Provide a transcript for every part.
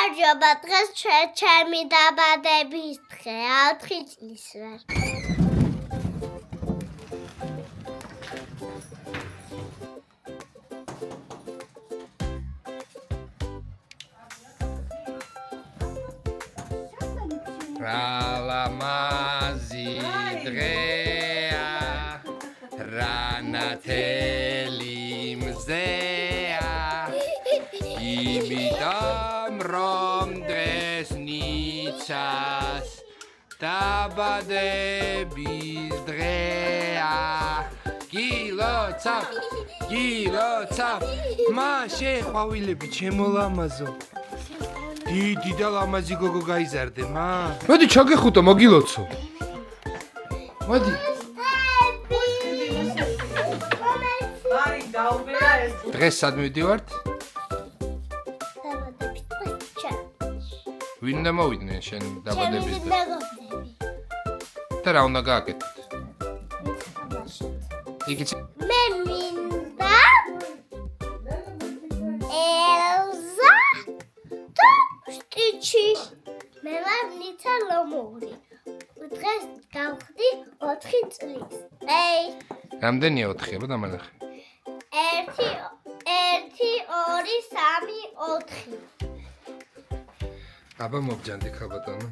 გამარჯობა, დღეს ჩემი დაბადების დღეა, 4 წლის ვარ. რალამაზი დღეა, რანათელი მზეა, იმიტომ რომ დღეს ნიცას დაბადების დღეა. გილოცავ, მაშინ ყვავილები ჩემო ლამაზო. დიდი და ლამაზი გოგო გაიზარდე, მა. მოდი ჩაგეხუტო, მოგილოცო. მოდი. დღეს სად მივდივართ? დაბადების დღეს ჩემში. ვინ უნდა მოვიდნენ შენ დაბადების დღეს? და რა უნდა გააკეთოთ? იგიც მე მინდა ელზა და სტიჩი. მე ვარ ნიცა ლომური. დღეს გავხდი 4 წლის. რამდენია 4 რო დამანახე? 1 2 3 4. აბა მოგჯანდი ხალბატონო.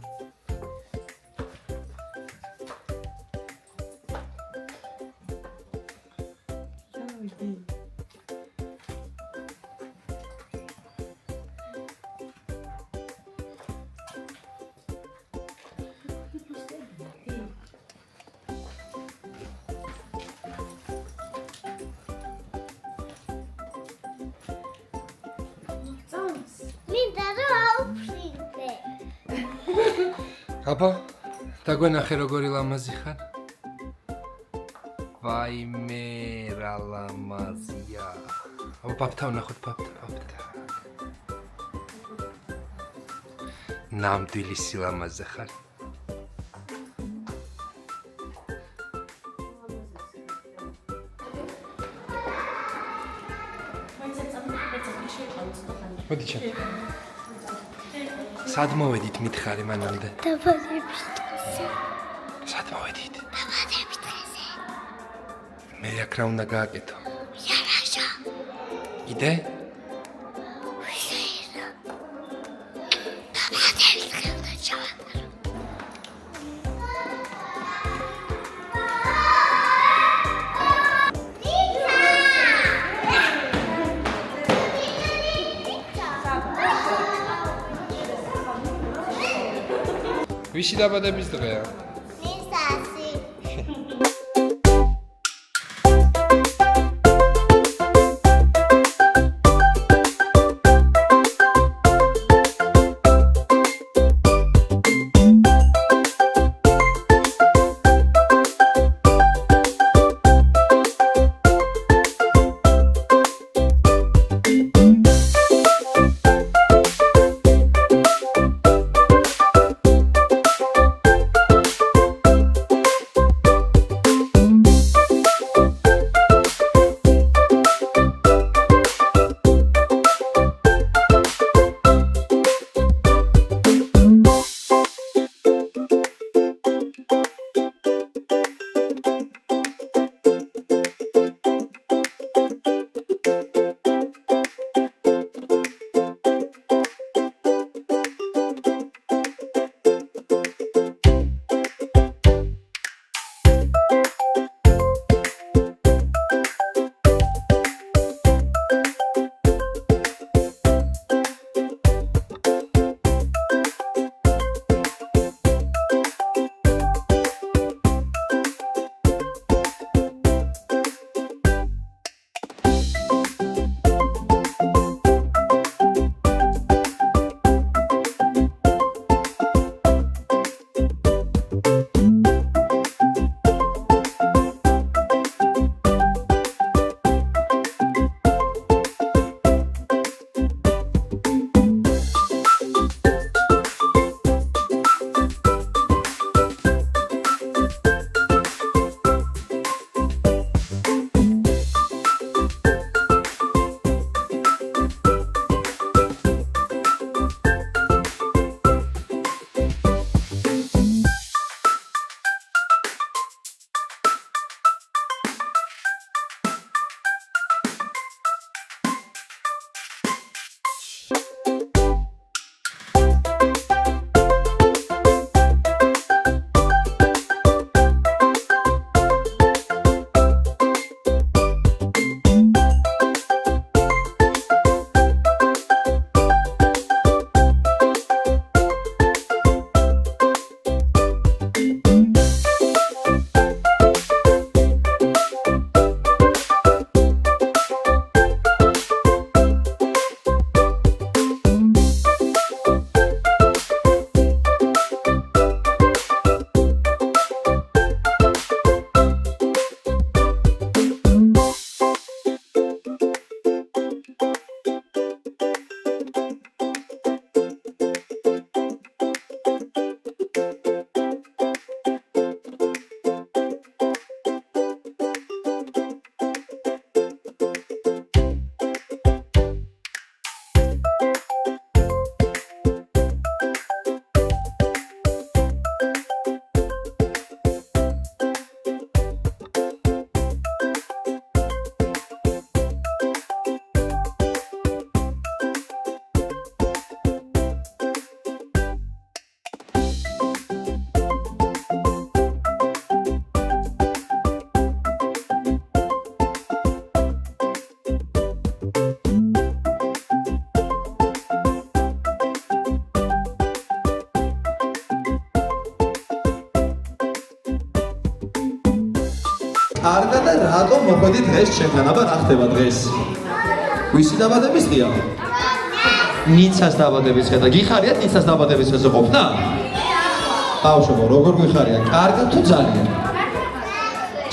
მინდა რომ აუფრინდე. აბა დაგვენახე როგორი ლამაზი ხარ. ვაიმე რა ლამაზია. აბა პაპთა ვნახოთ პაპთა. ნამდვილი სილამაზე ხარ. მოდი ჩა. სად მოვედით მითხარი მანამდე? დაბადების დღეზე. სად მოვედით? დაბადების დღეზე. მე აქ რა უნდა გააკეთო? იარაშა. იდე? ვიზეირა. დაბადების დღე უნდა ჩავატარო. ვისი დაბადების დღეა? ნისასი. კარგა და რატომ მოხვედი დღეს ჩემთან? აბა რა ხდება დღეს? ვისი დაბადების დღეა? ნიცას დაბადების დღე და გიხარიათ ნიცას დაბადების დღეზე ყოფნა? ბავშვებო, როგორ გიხარია? კარგად თუ ძალიან?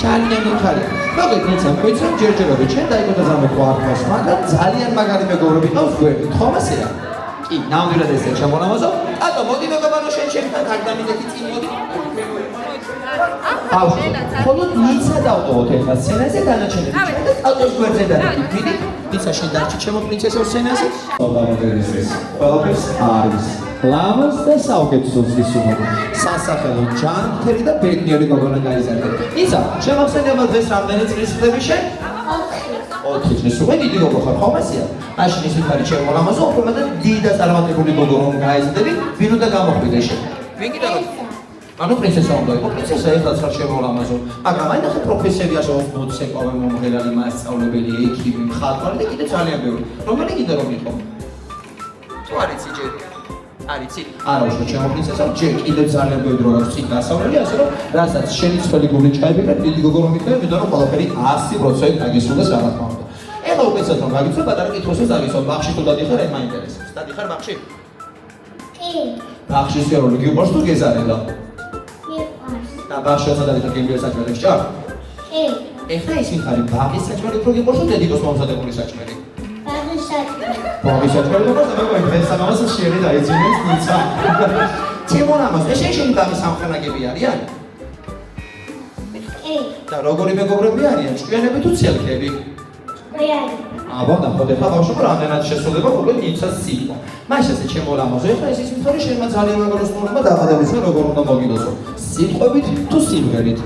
ძალიან გიხარია. მოგეთ ниცა, მოიცა ჯერჯერობით შენ დაიგო ზამეთქვა არქოს, მაგრამ ძალიან მაგარი მეგობრები ყავს გვერდით, ხომ ასეა? კი, ნამდვილად ესეა შემონამაზო. ატო, მოდი მეგობარო შენ შენთან კარგ დამიდექი წინ მოდი. ბავშვო, ხოლო ниცა დავტოვოთ ეხლა სცენაზე დანარჩენები. შენ და ატოს გვერდზე დარიქით. მიდი, ниცა შენ დარჩი ჩემო პრინცესო სცენაზე. დავამოდერისეს. ყველაფერს არის. ლამაზ და საუკეთესო სისუმო. სასახელო ჯანმრთელი და ბედნიერი გოგონა გაიზარდა. ниცა, შემახსენდება დღეს რამდენი წლის ხდები შენ? 4 წლის. უკვე დიდი გოგო ხარ, ხომ ასეა? მაშინ ისიც არის შემოლამაზო, უფრო მეტად დიდი და წარმატებული გოგო რომ გაიზარდები, ვინ უნდა გამოხვიდე შენ? ვინ კიდე რომ ანუ პრინცესა უნდა იყო, პრინცესა ეხლაც ხარ შემოლამაზო. მაგრამ აი ნახე პროფესიები ასეულს მოცეკვავე მომღერალი, მასწავლებელი, ექიმი, მხატვარი და კიდე ძალიან ბევრი. რომელი კიდე რომ იყო? თუ არიცი ჯერ არიცი? არა უშო ჩემო პრინცესა, ჯერ კიდე ძალიან ბევრი რო აქვს წინ დასავლელი, ასე რომ რასაც შენი ცხველი გული ჩაებირა, დიდი გოგო რომ იქნება, ვიდრე რომ ყველაფერი 100% დაგისრულდეს რა თქმა უნდა. ეხლა უკეთესად რომ გაგიცნობ, პატარა კითხვასაც დაგისვამ, ბაღში თუ დადიხარ, აი მაინტერესებს. დადიხარ ბაღში? კი. ბაღში სიარული გიყვარს თუ გეზარება? მიყვარს. და ბაღშიოცა დადიხარ გემბიას საჭმელებს ჭარ? კი. ეხლა ის ვიხარი, ბაღის საჭმელი უფრო გიყვარს თუ დედიკოს მომზადებული საჭმელი? ბაღის საჭმელი. ბაღის საჭმელი და მოგყვება დღეს სამას შეერი დაიძინეს ниცა. ჩემონამას, შენი ბაღის სამხანაგები არიან? კი. და როგორი მეგობრები არიან? ჭკვიანები თუ ციელქები? ჭკვიანი. აბა ნახოთ ეხლა ბავშვებო რამდენად შესრულდება ხოლმე ნიცას სიტყვა. მაშასე ჩემოლამაზო, ეხლა ის მithori შენმა ძალიან მაგარი სწორება დაბადების დღე როგორ უნდა მოგილოცო? სიტყვებით თუ სიმღერით?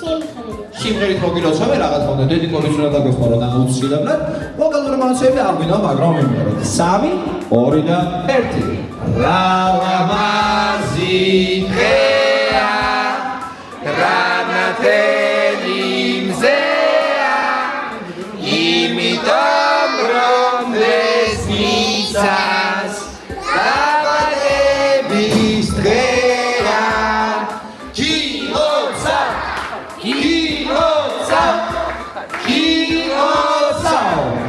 სიმღერით. სიმღერით მოგილოცავე რა თქმა უნდა, დედიკოვის უნდა დაგვეხმარო და აუცილებლად. ვოკალური მონაცემები არ გვინდა, მაგრამ მიმაროთ. 3, 2 და 1. რა ლამაზი დღეა, რა ნათელი მზეა, იმიტომ რომ დღეს ნიცას დაბადების დღეა. გილოცა, გილოცა, გილოცა.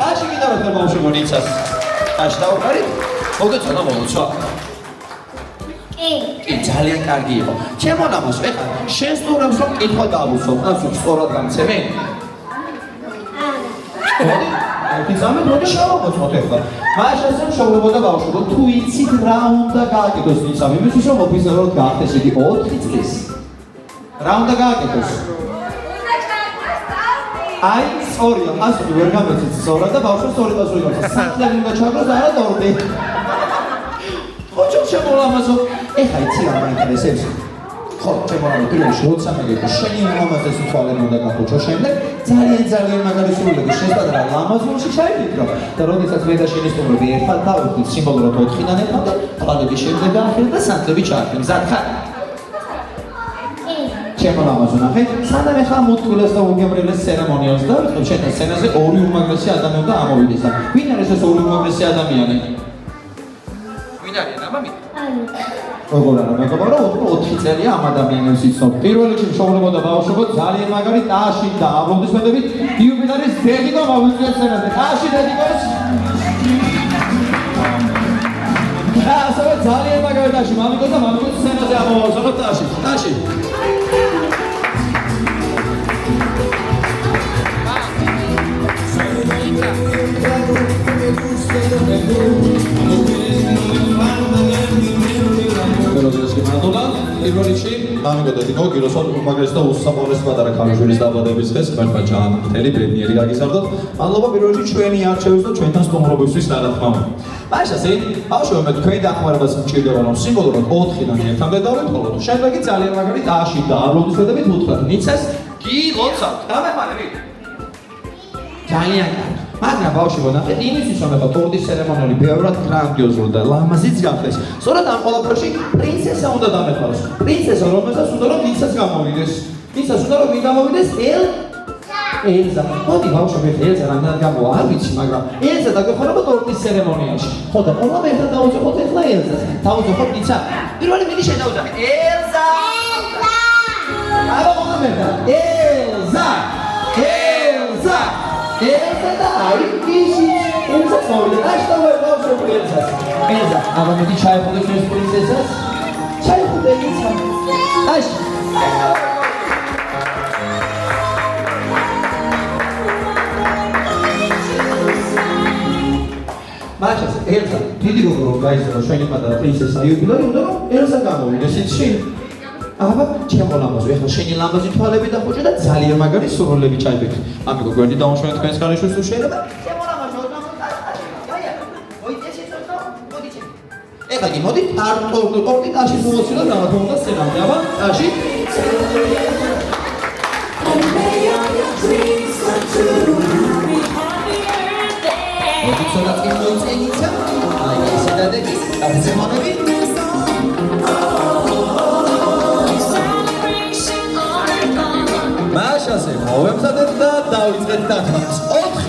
აში გიტარო და ბავშვებო ნიცას. აში დავყარით? მოგეწონა მოლოცვა. კი. კი, ძალიან კარგი იყო. ჩემონამოს, ეხლა შენ სწორებს რომ კითხვა დავუსვო, ასე სწორად გამცემენ? არა. იცამე მოდი შევამოწმოთ ეხლა. მაშასე შევლებოდა ბავშვებო, თუ იცით რა უნდა გააკეთოს ниცა, იმისთვის რომ ოფიციალურად გაახდეს იგი 4 წლის. რა უნდა გააკეთოს? აი, სწორია, ასე ვერ გამეცით სწორად და ბავშვებს სწორი პასუხი გაქვს. სახლები უნდა ჩაგდოს, არა ტორტი. ხოჭო შემოლამაზო, ეხლა იცი რა მაინტერესებს? ხო, შემოლამაზო, პირველში როცა მეგეთო, შენი უმამაზესი თვალები უნდა გახოჭო, შემდეგ ძალიან მაგარი სულები, შეესწავლე რა ლამაზურში ჩაიფიქრო და როდესაც მე და შენი სტუმრები ერთად დავიხდით სიმბოლურად 4-დან ერთამდე, თვალები შემდეგ გაახილეთ და სანთლები ჩაახილეთ. მზად ხარ? ჩემოლამაზო, ნახე, სანამ ეხლა მუთქვილეს და უგემრიელეს ცერემონიალს დავიწყებ, შენთან სცენაზე ორი უმაგრესი ადამიანი და ამოვიდეს. ვინ არის ეს ორი უმაგრესი ადამიანი? ვინ არიან აბა მით? როგორ არა მეგობარო, 4 წელია ამ ადამიანებს იცნობ. პირველ რიგში მშობლებოდა ბავშვებო, ძალიან მაგარი ტაში და აპლოდისმენტებით იუბილერის დედიკო მოვიწვიეთ სცენაზე. ტაში დედიკოს. და ასევე ძალიან მაგარი ტაში, მამიკოს და მამიკოს სცენაზე ამოვაწყოთ ტაში. ტაში. პირველში მამიკო დედიკო გილოსოთ უმაგრეს და უსამართლეს პატარა ქალიშვილის დაბადების დღეს ღმერთმა ჯანმრთელი ბედნიერი გაგიზარდოთ. მადლობა პირველში ჩვენი არჩევის და ჩვენთან სტუმრობისთვის რა თქმა უნდა. მაშასე ბავშვებო, მე თქვენი დახმარებას მჭირდება რომ სიმბოლურად 4-დან ერთამდე დავეთხოვოთ. შემდეგ კი ძალიან მაგარი ტაში და აპლოდისმენტებით უთხრათ ნიცას გილოცავთ. დამეხმარებით. ძალიან კარგი. მაგრამ ბავშვებო, ნახეთ, იმისთვის რომ ეხლა თორტის ცერემონიალი ბევრად გრანდიოზული და ლამაზიც გახდეს, სწორად ამ ყველაფერში პრინცესა უნდა დამეხმაროს. პრინცესა, რომელსაც უნდა რომ ნიცას გამოვიდეს. ნიცას უნდა რომ გამოვიდეს ელზა. მოდი ბავშვები, ელზა რამდენად გამოვა, არ ვიცი, მაგრამ ელზა დაგვეხმარება თორტის ცერემონიაში. ხო და ყველამ ერთად დავუძახოთ ეხლა ელზას. დავუძახოთ ნიცა. პირველი მიდი შენ დავუძახე. ელზა! აბა მოგამერდა. ელზა! აი ისიც ელზა მოვიდა და შევედა ბავშვი ელზას ელზა აბა მოდი ჩაიხოდე ეს პრინცესას ჩაიხოდე ელზა აშ მაშას ელზა დიდი როგორ გაიზარდა შენი პატარა პრინცესა იუბილეი უნდა რომ ელზა გამოვიდეს ისში აბა ჩემო ლამაზო ეხლა შენი ლამაზი თვალები და ხუჭი და ძალიან მაგარი სურვილები ჩაიბექი ამიგო გვერდი დაუშვენ თქვენს ქალიშვილს თუ შეიძლება ჩემო ლამაზო ეხლა კი მოდი არტო კოპი ტაში მოვოცილო რა თქმა უნდა სცენამდე აბა ტაში მოდი ცოტა კი მოიწენიცა აი ესე დადები დაგზემონები მაშასე მოვემზადეთ და დავიწყეთ დათმას 4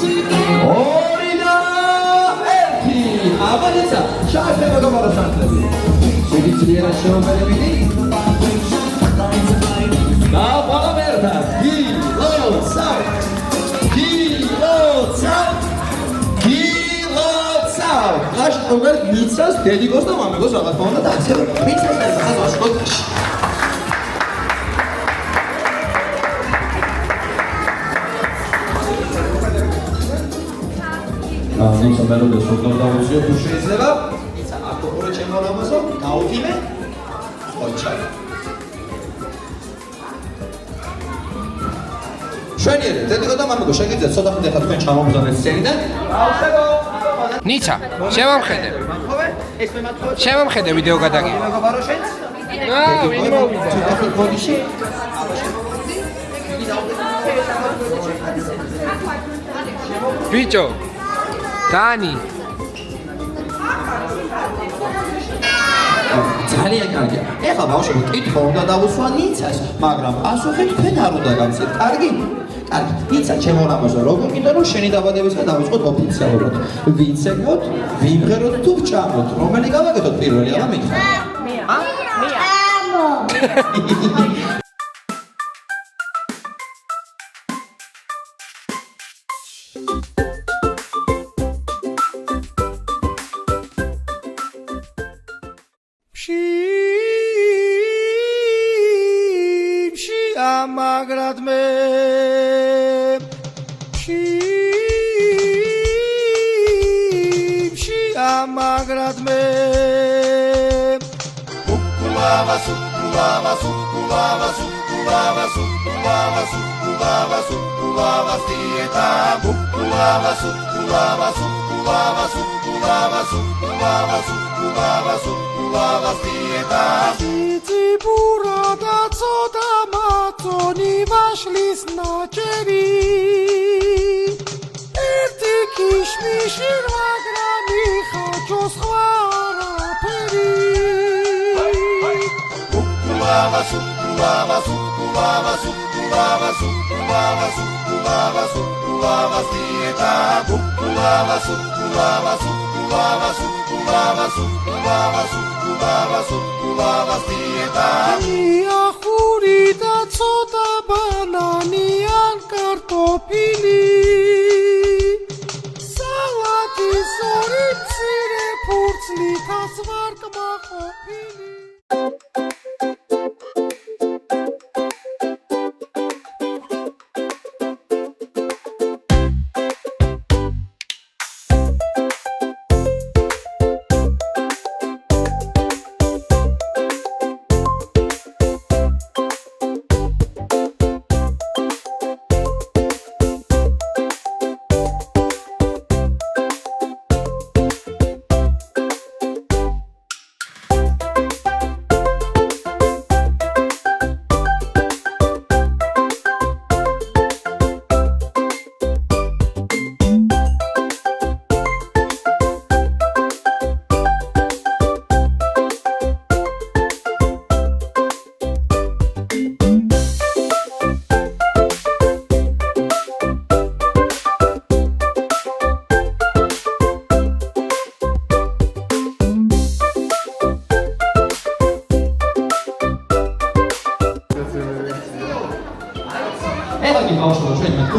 3 2 და 1 აბანეცა შაშება გამარა სანთლები სიგიცლიერად შემოყალიბდი და ბალაბერტა აშ თორე მიცას დედიკოს და მამიკოს რაღაც თქმა უნდა და ასე მიცას და ხაზვაში გოდაში ნიცა მელოდია სულ დავუძიო თუ შეიძლება ნიცა აკორე ჩემო ლამაზო გაუღიმე ხოჩა შვენიერე დედიკო და მამიკო შეგიძლიათ ცოტა ხნით ახლა თქვენ ჩამომგზავნეთ სცენიდან ბავშვებო ნიცა, შევამხედე. შევამხედე ვიდეო გადაგიღე. ვინ მოვიდა? ბიჭო. დანი. ძალიან კარგია. ეხლა ბავშვებო, კითხვა უნდა დავუსვა ნიცას, მაგრამ ასოხეთ თქვენ არ უნდა გამცეთ. კარგი? კარგი, ნიცა, ჩემო ლამაზო, როგორ გინდა რომ შენი დაბადებისგან დავიწყოთ ოფიციალურად. ვინც ეკოთ, ვიმღეროთ თუ ვჭამოთ. რომელი გავაკეთოთ პირველი, აბა მითხრა. Amagrad me amagrad me Ukulava sukulava sukulava sukulava sukulava sukulava sukulava tieta Ukulava sukulava sukulava sukulava sukulava sukulava sukulava tieta Tibura da soda matoni vashlis nacheri Erti kishmishir magrami khachos khvara peri Ukulava sukulava sukulava sukulava sukulava sukulava sukulava tieta Ukulava sukulava sukulava sukulava sukulava sukulava sukulava tieta Ia khuri da soda banani an kartofili Salati sori psire purtsli tasvar kmaqopili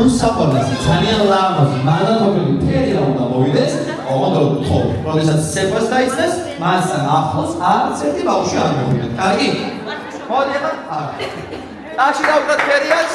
უსაფრთხოესი, ძალიან ლამაზი, მანათობელი ფერია უნდა მოვიდეს, ოღონდ ხო, როდესაც სეფას დაიცნეს, მასთან ახლოს არც ერთი ბავშვი არ მოვიდეს. კარგი? მოდი ახლა. ტაში დავკრათ ფერიას.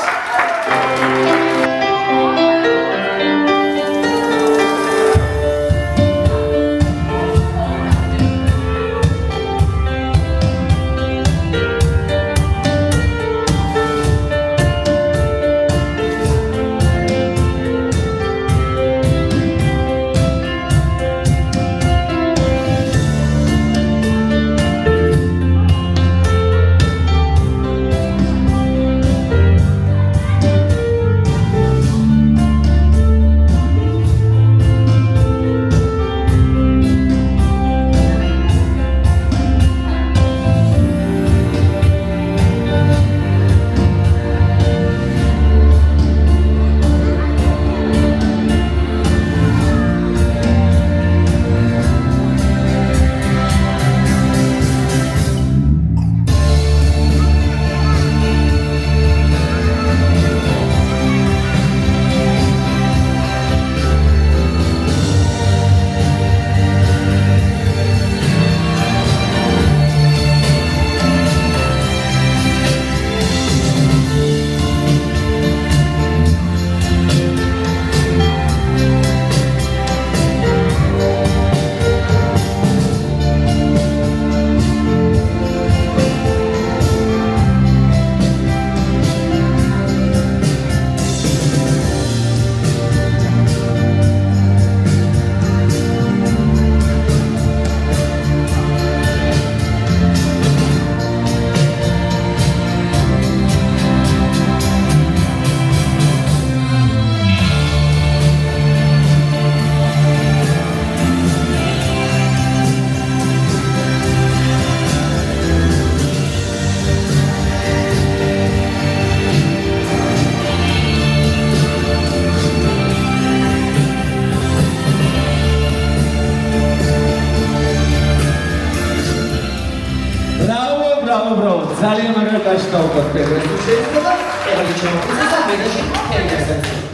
ძალიან მაგარ ტაში დავკრათ ფერიას. თუ შეიძლება, ეხლა შემოგვიძეს და მეგაში ფერიას დაწერთ.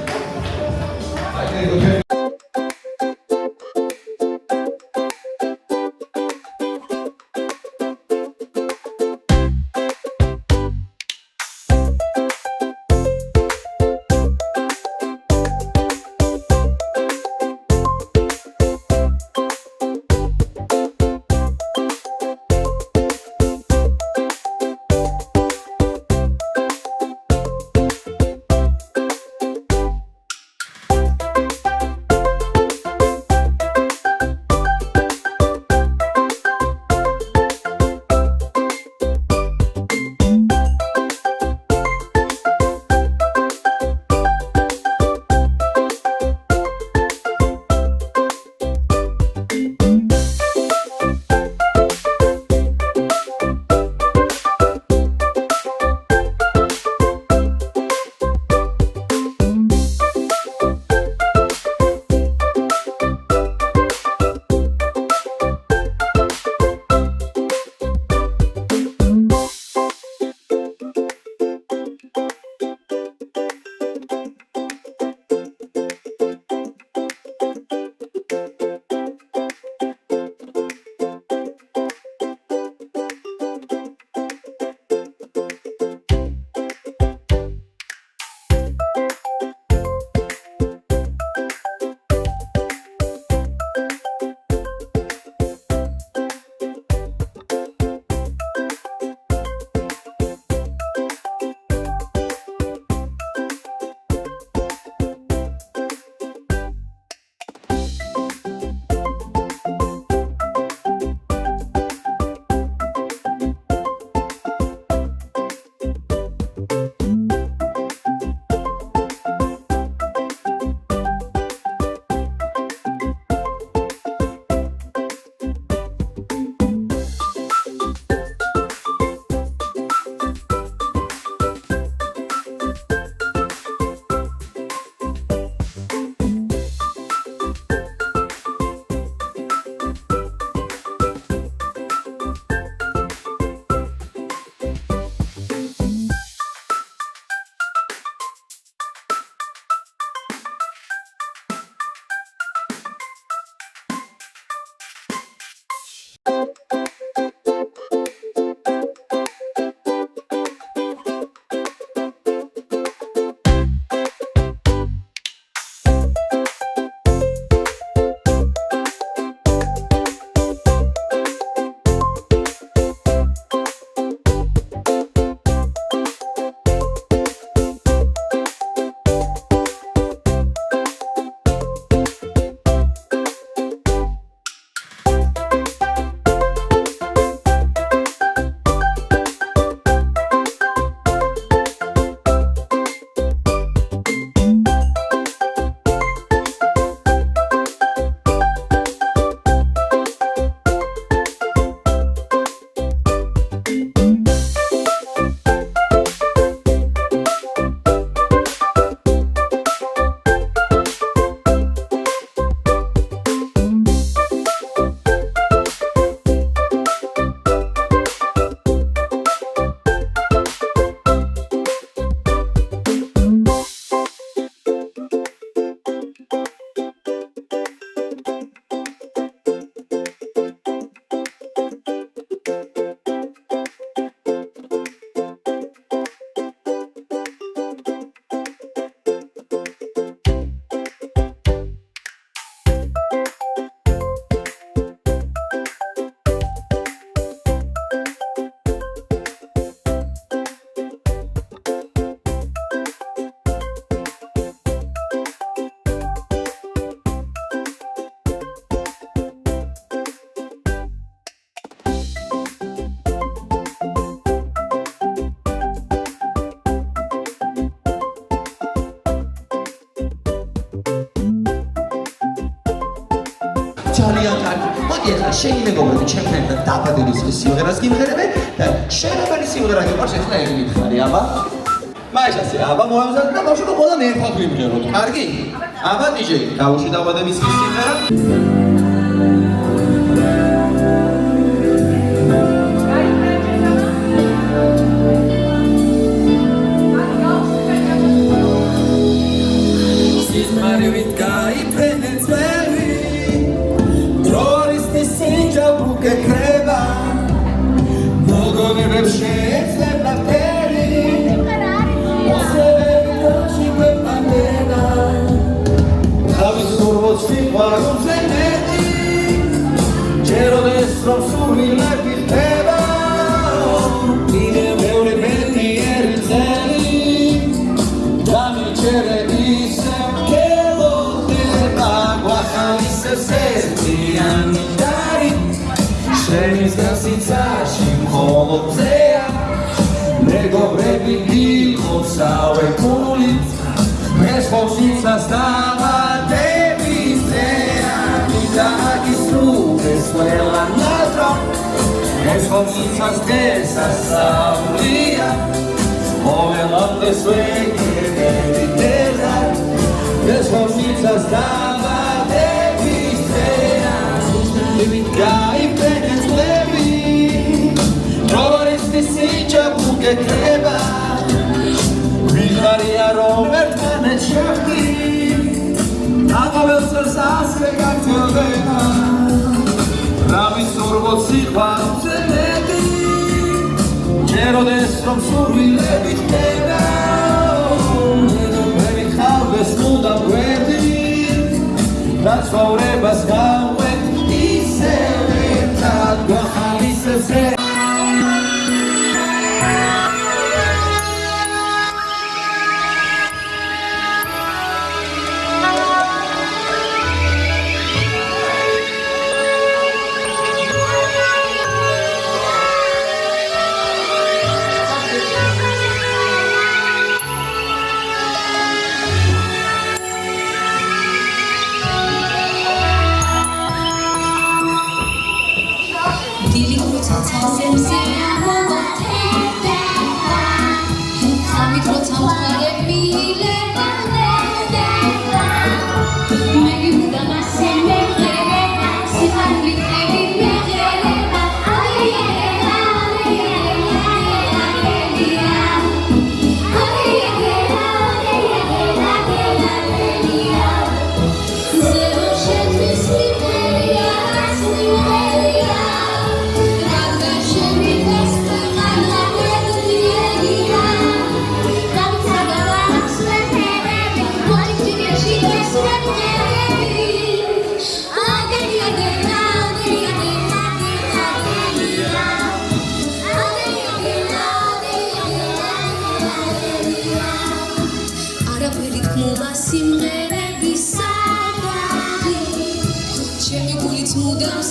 აი, ძალიან კარგი. მოდი ახლა შენი მეგობრები ჩემთან დაბადების სიმღერას გიმღერებენ და შენებელი სიმღერა გიყვარს ახლა ეგ მითხარი, აბა. მაინც ასე, აბა მოამზადე და ბავშვო ყველა მე ერთად ვიმღეროთ. კარგი? აბა DJ, გავუშვი დაბადების სიმღერა. Mario გაიფრენე წვევი დრორისტი სინჯაბუ გეკრება მოგონებებს შეეცება ფერი მოსევები როში გვეპანდება თავის სურვოს სიყვარულზე მეტი ჯეროდეს რომ სურვილები ხდება იდე მეორე ბედნიერი წელი დამიჩერე ისევ სერციანი დარი შენის გასიცაში მხოლოდზეა მეგობრები გილოცავე გულით ეს ხოციცას დავადების ძეა მიდაგის რუდეს ყველა ნაზრო ეს ხოციცას გესასწაულია მოველამდეს ვეგერები დედა ეს ხოციცას გაიფრენე წვევი დრორისტი სიჯაბუ გეკრება ვიხარია რომ ერთმანეთ შევხვდი აყაველს ასე გაგრძელდება რავის სურვოთ სიყვარულზე მეტი ჯეროდეს რომ სურვილები ხდება მეგობრები ხავდეს მუდამ გვერდი და ცხოვრებას გავყვეთ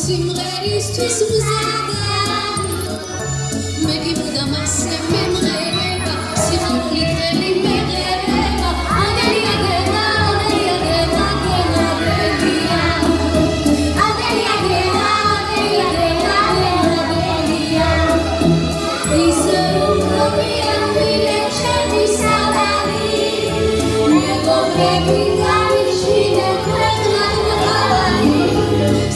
სიმღერისთვის მზადა მე გიმუდა მასე მემღერება სიხარული დღელი მեղერება ადელი ადელა ადელი ადელა ადელა ადელი ადელა ადელი ადელა ადელია ისე რომია მილე ჩემი სალარი მეგობრები გამიშინე ქვეყნად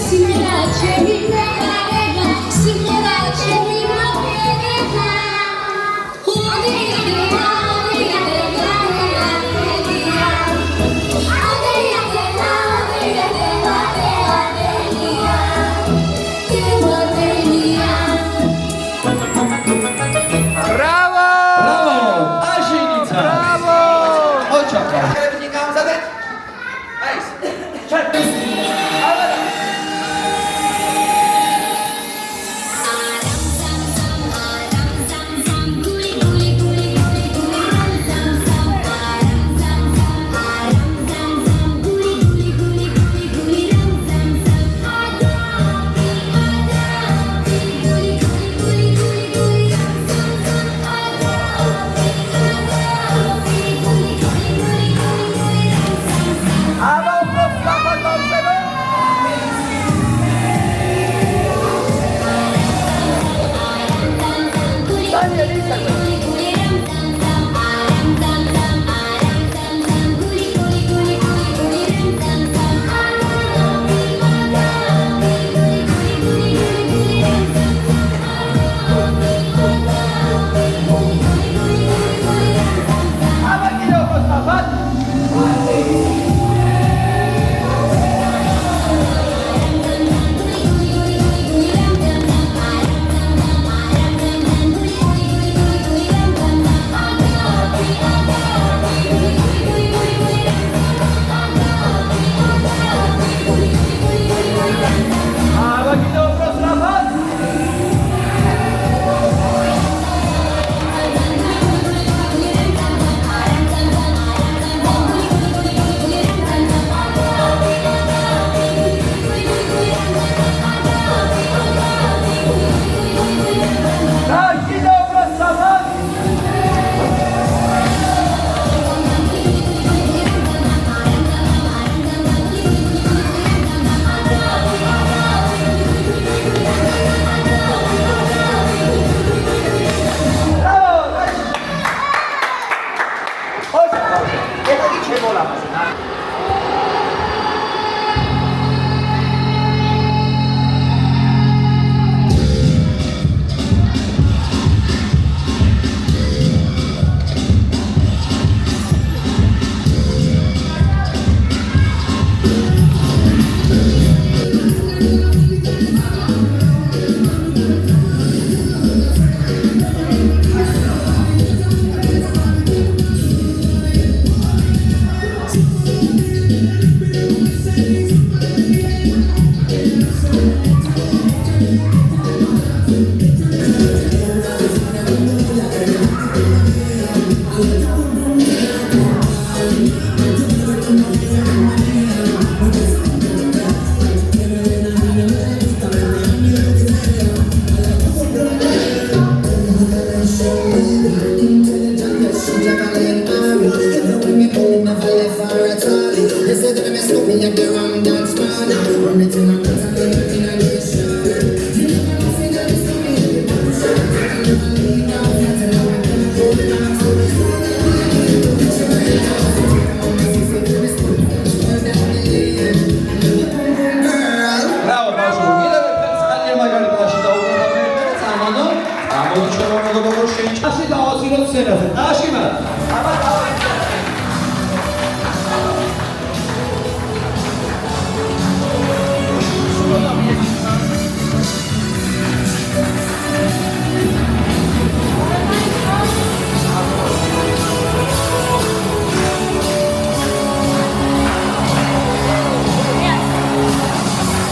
სიმღერა ჩემი მეგრება სიმღერა ჩემი მოგერება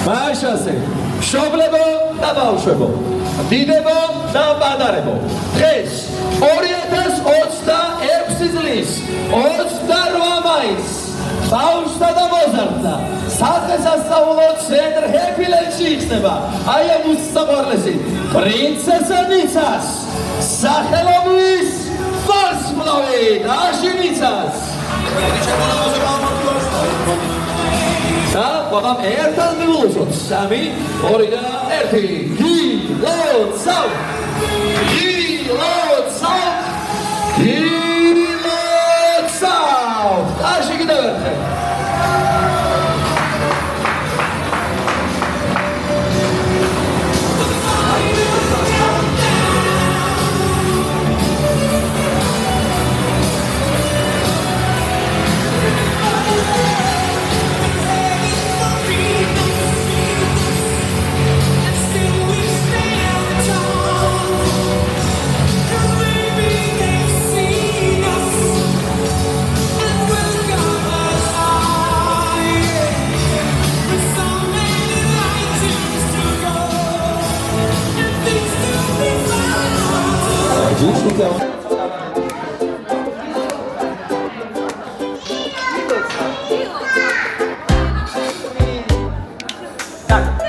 მაშასე მშობლებო და ბავშვებო, დიდებო და პატარებო, დღეს 2026 წლის 28 მაისს ბავშვთა და მოზარდთა სახელსასწავლო ცენტრ ჰეპილენდში იხსნება აი ამ უსაყვარლესი პრინცესა ნიცას სახელობის ვარსკვლავი რაში ნიცას და ყველამ ერთად მივულოცოთ 3, 2 და 1 გილოცავ რაში კიდევ ერთხელ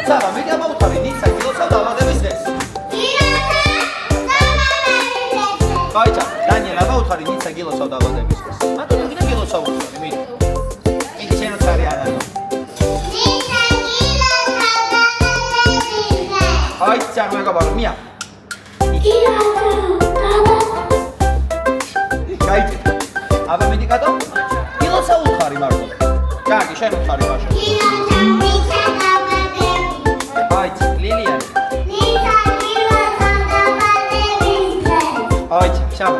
Sara, vedi a valutare inizia chi lo sa da dove sei. Vai già, Daniela, valutare inizia chi lo sa da dove sei. Ma tu non chi lo sa valutare, mi dice non sai riana. Vai, ciao, mega bar mia. Caite. Aveva indicato? Chi lo sa valutare, Marco? Caghi, c'è non fare faccio. Lilian. Oi, ciao.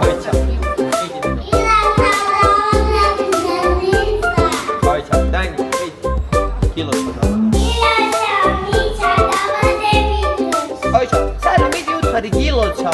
Oi, ciao. Oi, ciao. Dai, chi lo sa? Oi, ciao. Sai, non mi devi fare chi lo sa.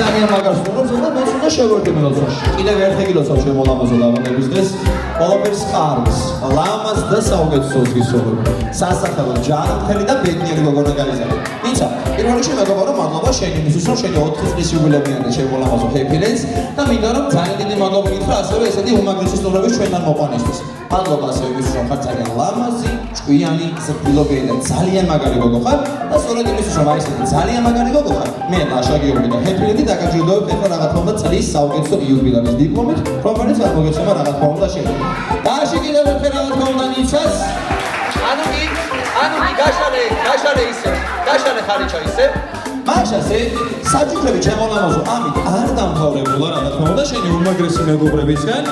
ძალიან მაგარ სურს და მე უნდა შევერთებინო ზოში. კიდევ ერთი გილოცავ შემოლამაზო ლავანების დღეს. ყველაფერს ყარს, ლამაზ და საუკეთესო დღისով. სასახელო ჯანმრთელი და ბედნიერი გოგონა გაიზარდა. ისა, პირველ რიგში მეგობარო მადლობა შენი იმისთვის, რომ შენი 4 წლის იუბილეებიანი შემოლამაზო ჰეპილენდს და მინდა რომ ძალიან დიდი მადლობა გითხრა ასევე ესეთი უმაგრესი სტუმრების ჩვენთან მოყვანისთვის. მადლობა ასევე იმისთვის, რომ ხარ ძალიან ლამაზი, ჭკვიანი, ზრდილობიანი და ძალიან მაგარი გოგო ხარ და სწორედ იმისთვის, რომ აი ესეთი ძალიან მაგარი გოგო ხარ, მე ლაშა გიორგი და ჰეპილენდი დაგაჯილდოვებ ახლა რა თქმა უნდა წლის საუკეთესო იუბილეების დიპლომით, რომელიც არ მოგეცემა რა თქმა უნდა შენ. და აში კიდევ ერთხელ რა თქმა უნდა ნიცას. ანუ კი გაშალე ისე, გაშალე ხარიჩა ისე. მაშასე საჩუქრები ჩემოლამაზო ამით არ დამთავრებულა რა თქმა უნდა შენი უმაგრესი მეგობრებისგან.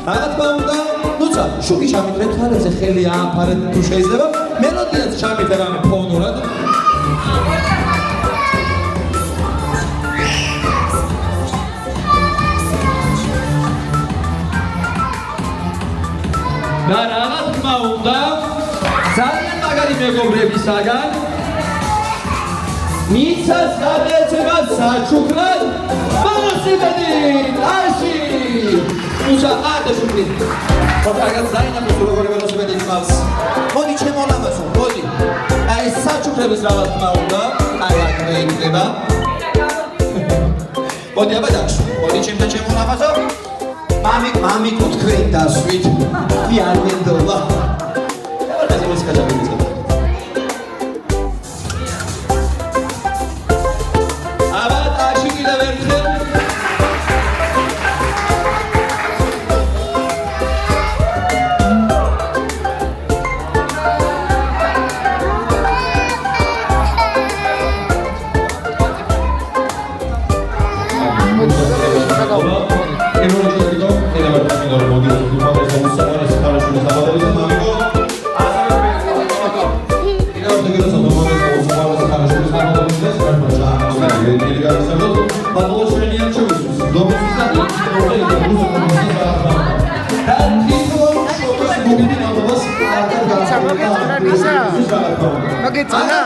რა თქმა უნდა ნუცა შუქი ჩამიტრე თვალებზე ხელი ააფარე თუ შეიძლება მელოდიაც ჩამიტრე რამე ფონურად და რა თქმა უნდა ძალიან მაგარი მეგობრებისაგან მიცას გადაეცემა საჩუქრად მოსიბედი აში უცა ატე შუქრი ფოტოგრაფია დაინახოს როგორ ველოსიპედი ხავს მოდი ჩემოლამაზო მოდი აი საჩუქრების რა თქმა უნდა აი აქ მეიქნება მოდი აბა დაგშ მოდი ჩემოლამაზო მამიკო თქვენ დასვით კი არ მინდობა და ეს მუსიკა ჩავიწყო აბა აში კიდევ ერთხელ Emoji, ანა